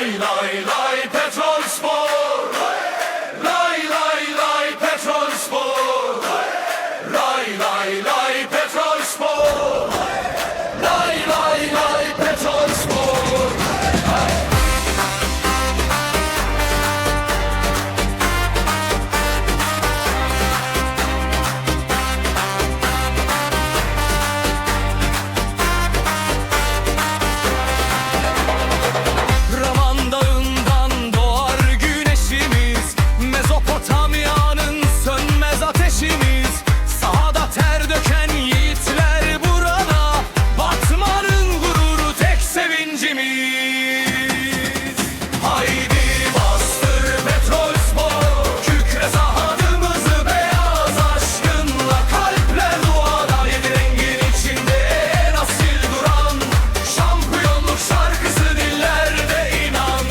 Lay lay lay Petrolspor. Lay lay lay Petrolspor. Lay lay lay Petrolspor. Lay lay lay Petrolspor. Ravan Dağı'ndan doğar güneşimiz, Mezopotamya'nın sönmez ateşimiz. Sahada ter döken yiğitler burada, Batman'ın gururu tek sevincimiz. Haydi bastır Petrolspor. Kükre sahadımızı beyaz aşkınla, kalple duada. Yedi rengin içinde en asil duran, şampiyonluk şarkısı dillerde inan.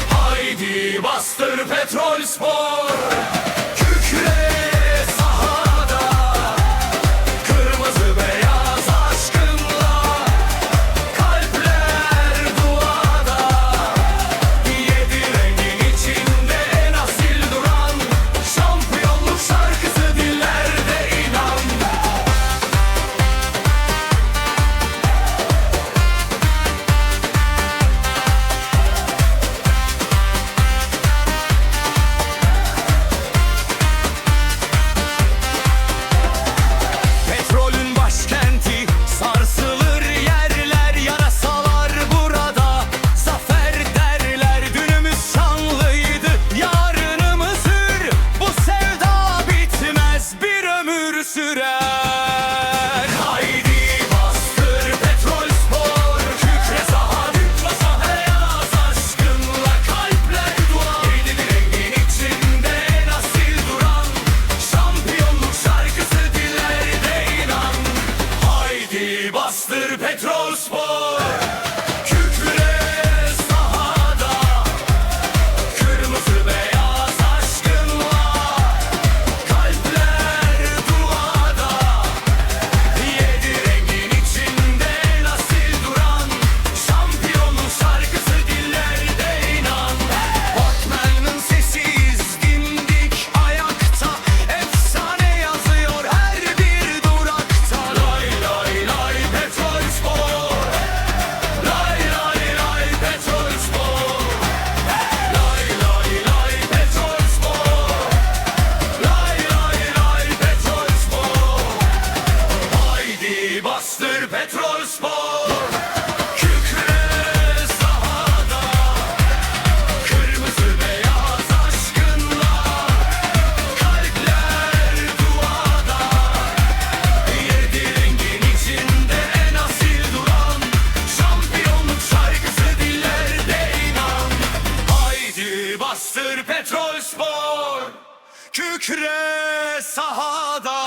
Haydi bastır Petrolspor. Kükre sahada, kırmızı beyaz aşkınla, kalpler duada. Yedi rengin içinde en asil duran, şampiyonluk şarkısı dillerde inan. Petrolün başkenti, sarsılır yerler, yarasalar burada. Zafer derler, dünümüz şanlıydı, yarınımız hür. Bu sevda bitmez, bir ömür sürer. Haydi bastır Petrolspor. Kükre sahada beyaz aşkınla, kalpler dua. Yedi rengin içinde en asil duran, şampiyonluk şarkısı dillerde inan. Haydi bastır Petrolspor. Kükre sahada, kırmızı beyaz aşkınla, kalpler duada. Yedi rengin içinde en asil duran, şampiyonluk şarkısı dillerde inan. Batman'ın sesiyiz, dimdik ayakta, efsane yazıyor her bir durakta. Lay lay lay Petrolspor. Lay lay lay Petrolspor. Lay lay lay Petrolspor. Lay lay lay Petrolspor. Haydi bastır Petrolspor. Kükre sahada, kırmızı beyaz aşkınla, kalpler duada. Yedi rengin içinde en asil duran, şampiyonluk şarkısı dillerde inan. Haydi bastır Petrolspor. Kükre sahada.